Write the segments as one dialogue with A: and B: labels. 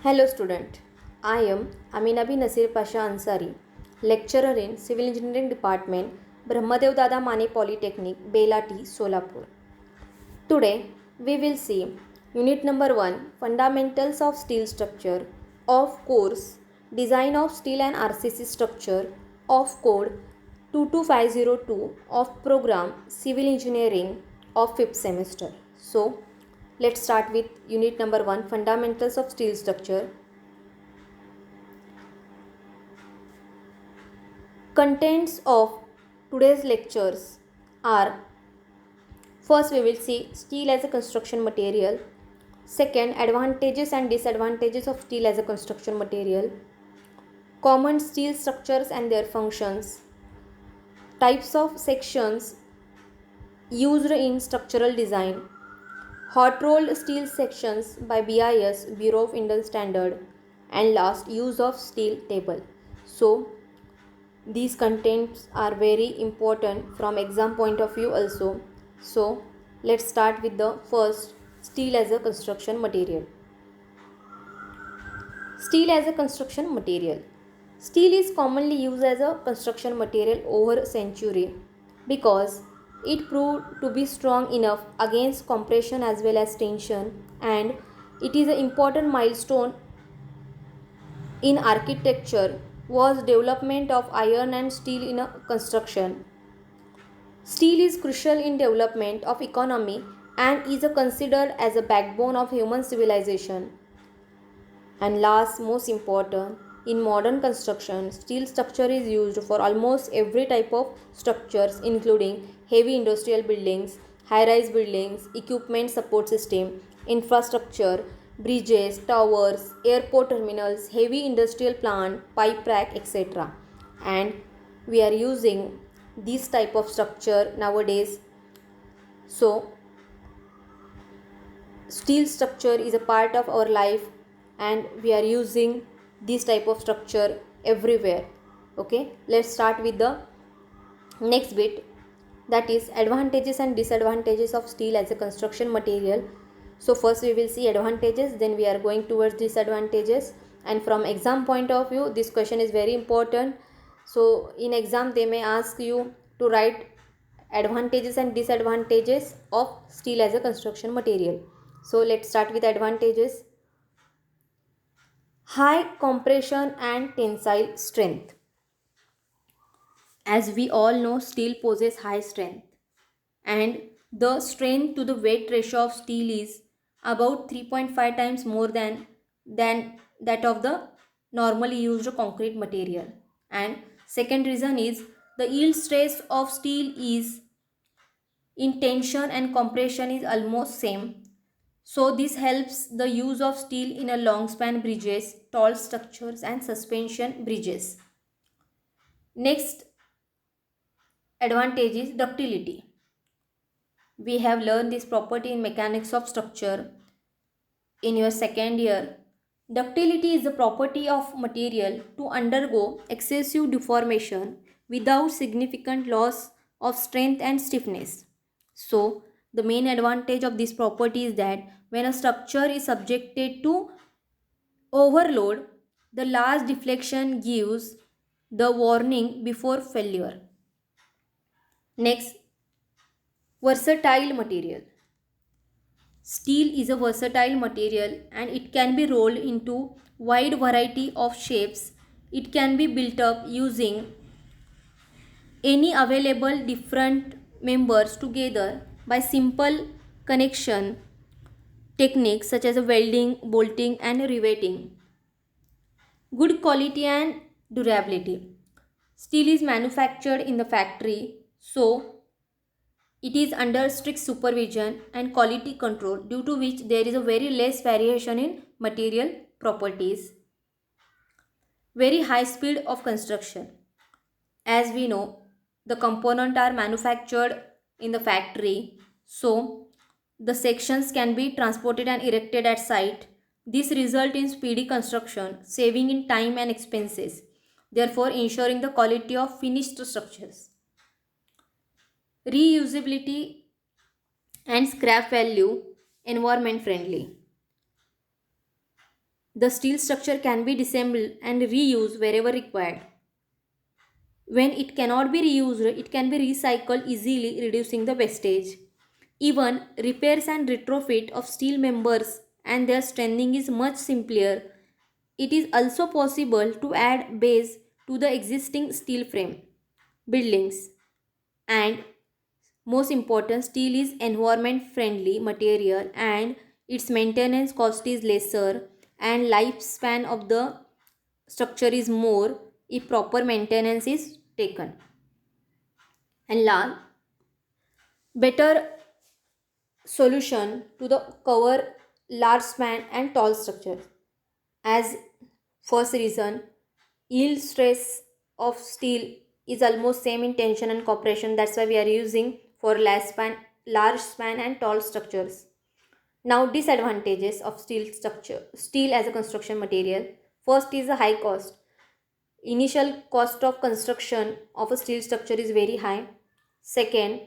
A: Hello student, I am Aminabi Nasir Pasha Ansari, lecturer in Civil Engineering Department, Brahmadev Dada Mane Polytechnic, Belati, Solapur. Today we will see Unit number 1 Fundamentals of Steel Structure of course Design of Steel and RCC Structure of Code 22502 of Program Civil Engineering of 5th semester. So let's start with Unit number 1 Fundamentals of Steel Structure. Contents of today's lectures are: first, we will see steel as a construction material. Second, advantages and disadvantages of steel as a construction material. Common steel structures and their functions. Types of sections used in structural design. Hot rolled steel sections by BIS, Bureau of Indian Standard. And last, use of steel table. So, these contents are very important from exam point of view also. So let's start with the first, steel as a construction material. Steel as a construction material. Steel is commonly used as a construction material over a century because it proved to be strong enough against compression as well as tension, and it is an important milestone in architecture was development of iron and steel in a construction. Steel is crucial in development of economy and is considered as a backbone of human civilization. And last, most important, in modern construction, steel structure is used for almost every type of structures including heavy industrial buildings, high-rise buildings, equipment support system, infrastructure, bridges, towers, airport terminals, heavy industrial plant, pipe rack, etc. And we are using this type of structure nowadays. So steel structure is a part of our life and we are using this type of structure everywhere. Okay, let's start with the next bit, that is advantages and disadvantages of steel as a construction material. So first we will see advantages, then we are going towards disadvantages, and from exam point of view this question is very important. So in exam they may ask you to write advantages and disadvantages of steel as a construction material. So let's start with advantages. High compression and tensile strength. As we all know, steel possesses high strength, and the strength to the weight ratio of steel is about 3.5 times more than that of the normally used concrete material. And second reason is the yield stress of steel is in tension and compression is almost same. So this helps the use of steel in a long span bridges, tall structures and suspension bridges. Next advantage is ductility. We have learned this property in mechanics of structure in your second year. Ductility is the property of material to undergo excessive deformation without significant loss of strength and stiffness. So, the main advantage of this property is that when a structure is subjected to overload, the large deflection gives the warning before failure. Next, versatile material. Steel is a versatile material and it can be rolled into wide variety of shapes. It can be built up using any available different members together by simple connection techniques such as welding, bolting and riveting. Good quality and durability. Steel is manufactured in the factory, so it is under strict supervision and quality control, due to which there is a very less variation in material properties. Very high speed of construction. As we know, the components are manufactured in the factory, so the sections can be transported and erected at site. This results in speedy construction, saving in time and expenses, therefore ensuring the quality of finished structures. Reusability and scrap value, environment friendly. The steel structure can be disassembled and reused wherever required. When it cannot be reused, it can be recycled easily, reducing the wastage. Even repairs and retrofit of steel members and their strengthening is much simpler. It is also possible to add base to the existing steel frame buildings. And most important, steel is environment friendly material and its maintenance cost is lesser and lifespan of the structure is more if proper maintenance is taken. And last, better solution to the cover large span and tall structures. As first reason, yield stress of steel is almost same in tension and compression. That's why we are using for large span and tall structures. Now disadvantages of steel structure, steel as a construction material. First is a high cost. Initial cost of construction of a steel structure is very high. Second,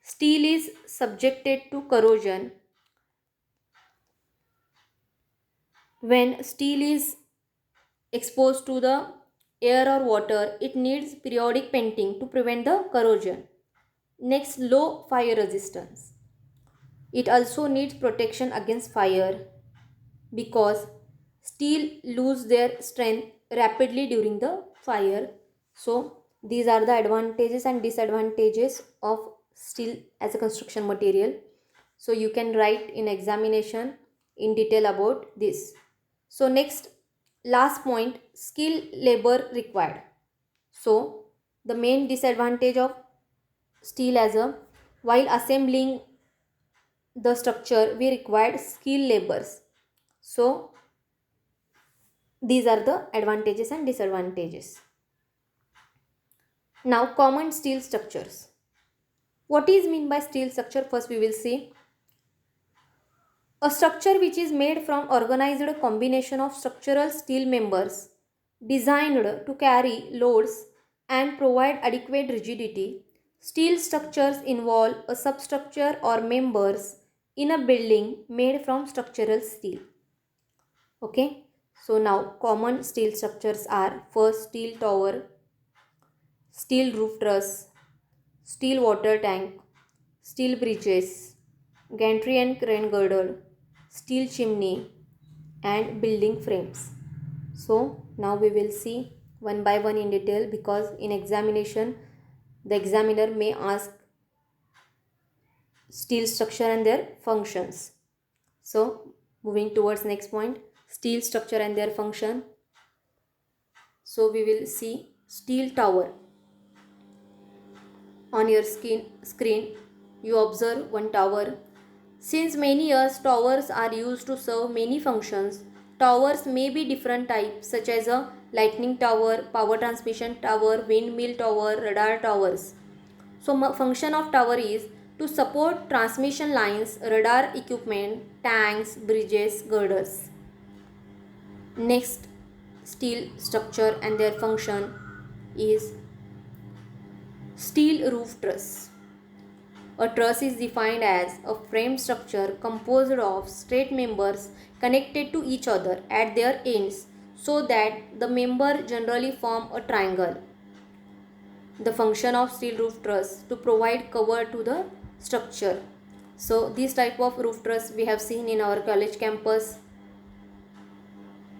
A: steel is subjected to corrosion. When steel is exposed to the air or water, it needs periodic painting to prevent the corrosion. Next, low fire resistance. It also needs protection against fire because steel lose their strength rapidly during the fire. So these are the advantages and disadvantages of steel as a construction material. So you can write in examination in detail about this. So next, last point, skill labor required. So the main disadvantage of steel as a, while assembling the structure we required skilled labors. So these are the advantages and disadvantages. Now common steel structures. What is mean by steel structure? First we will see a structure which is made from organized combination of structural steel members designed to carry loads and provide adequate rigidity. Steel structures involve a substructure or members in a building made from structural steel. Okay, so now common steel structures are first steel tower, steel roof truss, steel water tank, steel bridges, gantry and crane girdle, steel chimney, and building frames. So now we will see one by one in detail because in examination the examiner may ask steel structure and their functions. So moving towards next point, steel structure and their function. So we will see steel tower. On your screen you observe one tower. Since many years towers are used to serve many functions. Towers may be different types such as a lightning tower, power transmission tower, windmill tower, radar towers. So function of tower is to support transmission lines, radar equipment, tanks, bridges, girders. Next steel structure and their function is steel roof truss. A truss is defined as a frame structure composed of straight members connected to each other at their ends so that the member generally form a triangle. The function of steel roof truss to provide cover to the structure. So this type of roof truss we have seen in our college campus.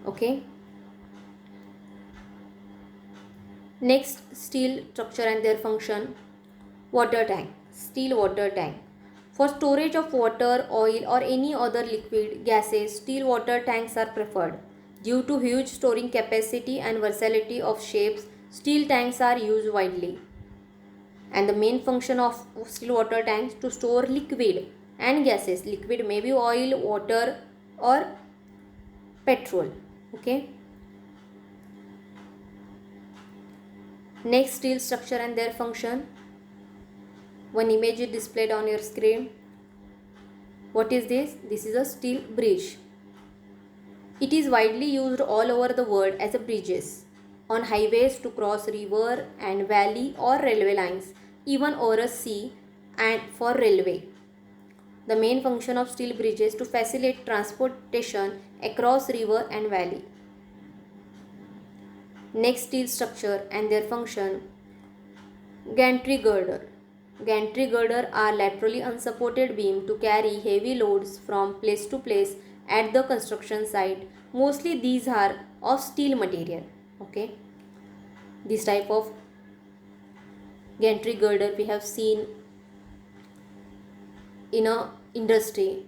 A: Okay. Next, steel structure and their function. Water tank. Steel water tank. For storage of water, oil or any other liquid gases, steel water tanks are preferred. Due to huge storing capacity and versatility of shapes, steel tanks are used widely. And the main function of steel water tanks to store liquid and gases. Liquid may be oil, water or petrol. Okay. Next, steel structure and their function. One image is displayed on your screen. What is this? This is a steel bridge. It is widely used all over the world as a bridges on highways to cross river and valley or railway lines, even over a sea and for railway. The main function of steel bridges to facilitate transportation across river and valley. Next, steel structure and their function. Gantry girder. Gantry girder are laterally unsupported beam to carry heavy loads from place to place at the construction site. Mostly these are of steel material. Okay. This type of gantry girder we have seen in a industry,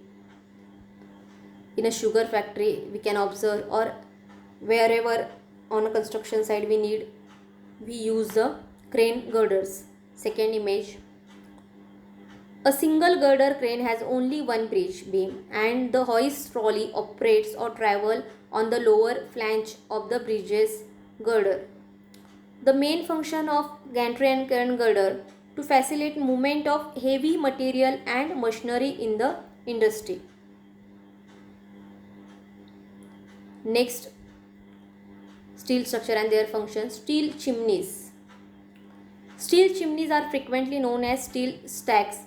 A: in a sugar factory we can observe, or wherever on a construction site we use the crane girders. Second image. A single girder crane has only one bridge beam and the hoist trolley operates or travel on the lower flange of the bridge's girder. The main function of gantry and crane girder to facilitate movement of heavy material and machinery in the industry. Next, steel structure and their functions. Steel chimneys. Steel chimneys are frequently known as steel stacks.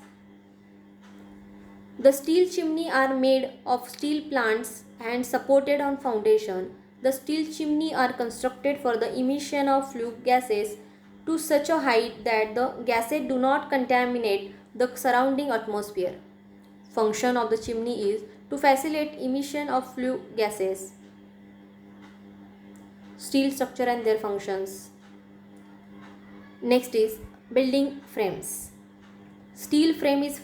A: The steel chimney are made of steel planks and supported on foundation. The steel chimney are constructed for the emission of flue gases to such a height that the gases do not contaminate the surrounding atmosphere. Function of the chimney is to facilitate emission of flue gases. Steel structure and their functions. Next is building frames. Steel frame is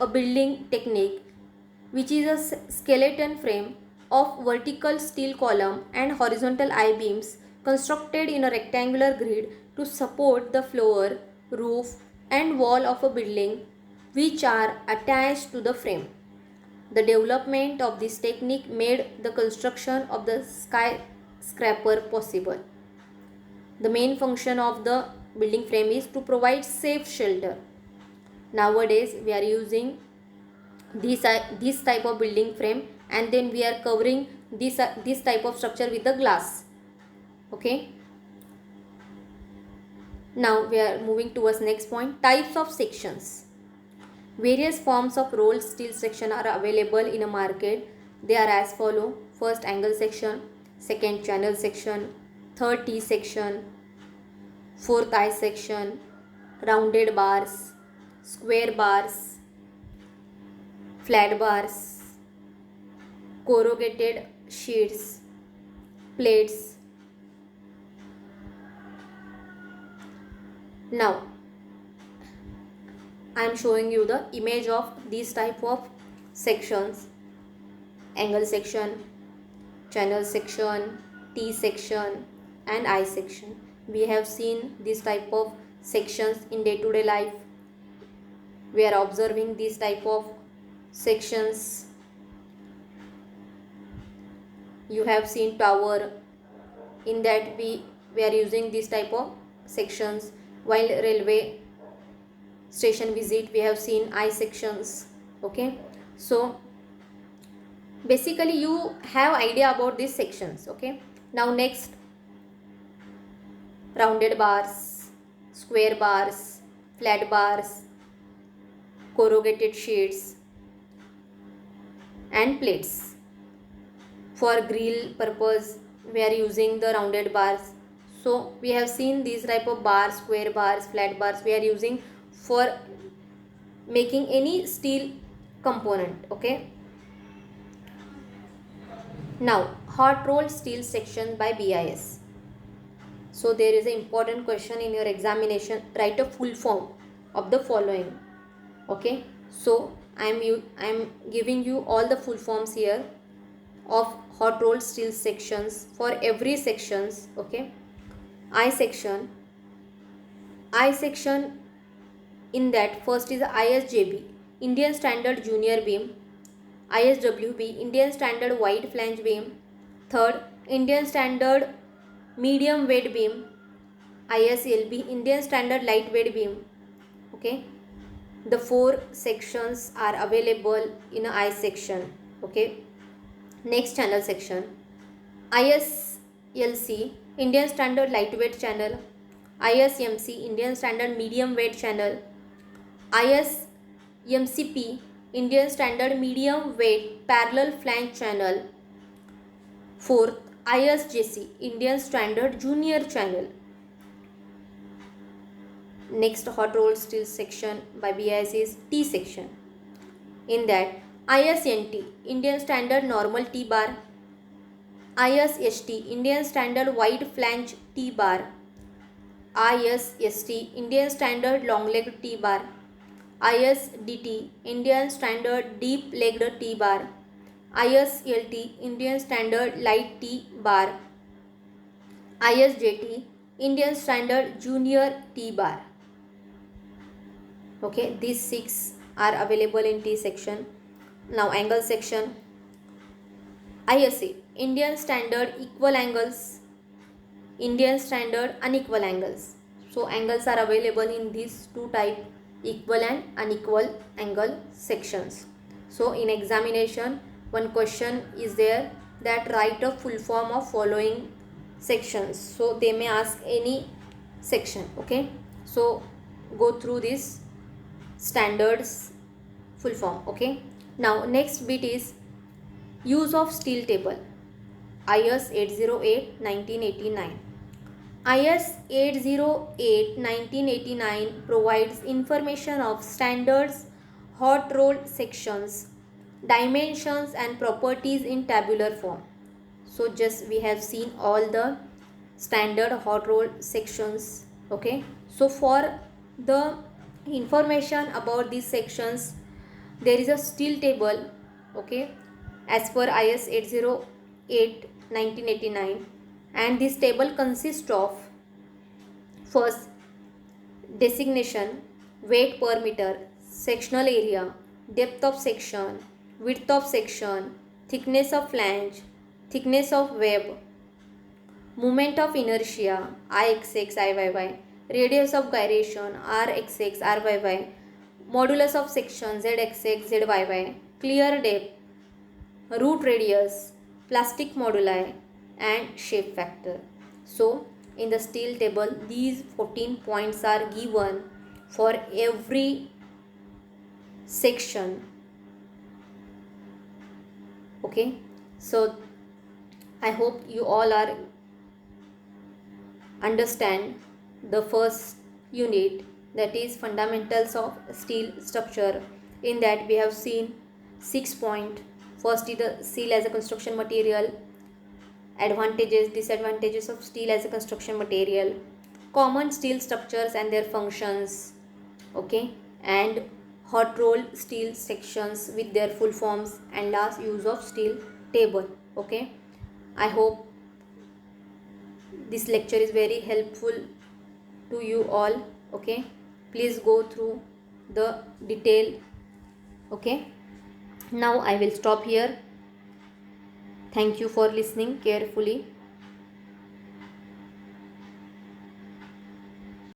A: a building technique which is a skeleton frame of vertical steel column and horizontal I-beams constructed in a rectangular grid to support the floor, roof and wall of a building which are attached to the frame. The development of this technique made the construction of the skyscraper possible. The main function of the building frame is to provide safe shelter. Nowadays we are using this type of building frame and then we are covering this type of structure with the glass. Okay. Now we are moving towards next point. Types of sections. Various forms of rolled steel section are available in a market. They are as follow. First, angle section. Second, channel section. Third, T section. Fourth, I section. Rounded bars. Square bars, flat bars, corrugated sheets, plates. Now I am showing you the image of these type of sections. Angle section, channel section, T section and I section. We have seen this type of sections in day-to-day life. We are observing these type of sections. You have seen tower, in that we are using this type of sections. While railway station visit we have seen I sections. Okay, so basically you have idea about these sections. Okay, now next, rounded bars, square bars, flat bars, corrugated sheets and plates. For grill purpose we are using the rounded bars. So we have seen these type of bars, square bars, flat bars we are using for making any steel component. Okay, now hot rolled steel section by BIS. So there is an important question in your examination. Write a full form of the following. Okay, so I am giving you all the full forms here of hot rolled steel sections for every sections. Okay, I section. In that, first is ISJB, Indian Standard Junior Beam. ISWB, Indian Standard Wide Flange Beam. Third, Indian Standard Medium Weight Beam. ISLB, Indian Standard Lightweight Beam. Okay, the four sections are available in a I section. Okay, next, channel section. ISLC, Indian Standard Lightweight Channel. ISMC, Indian Standard Medium Weight Channel. ISMCP, Indian Standard Medium Weight Parallel Flange Channel. Fourth, ISJC, Indian Standard Junior Channel. Next, hot rolled steel section by BIS is T section. In that, ISNT, Indian Standard Normal T-bar. ISST, Indian Standard Wide Flange T-bar. ISST, Indian Standard Long Legged T-bar. ISDT, Indian Standard Deep Legged T-bar. ISLT, Indian Standard Light T-bar. ISJT, Indian Standard Junior T-bar. Okay, these 6 are available in T section. Now angle section. ISA, Indian Standard Equal Angles, Indian Standard Unequal Angles. So angles are available in these two type, equal and unequal angle sections. So in examination, one question is there that write a full form of following sections. So they may ask any section. Okay, so go through this standards full form. Okay, now next bit is use of steel table. IS 808 1989. IS 808 1989 provides information of standards, hot rolled sections, dimensions and properties in tabular form. So just we have seen all the standard hot rolled sections. Okay, so for the information about these sections, there is a steel table. Okay, as per IS 808 1989, and this table consists of first designation, weight per meter, sectional area, depth of section, width of section, thickness of flange, thickness of web, moment of inertia Ixx Iyy, radius of gyration Rxx Ryy, modulus of section Zxx Zyy, clear depth, root radius, plastic moduli and shape factor. So in the steel table these 14 points are given for every section. Okay, so I hope you all are understand the first unit, that is fundamentals of steel structure. In that we have seen 6 points. First is the steel as a construction material, advantages, disadvantages of steel as a construction material, common steel structures and their functions. Okay, and hot rolled steel sections with their full forms, and last use of steel table. Okay, I hope this lecture is very helpful to you all. Okay, please go through the detail. Okay, now I will stop here. Thank you for listening carefully.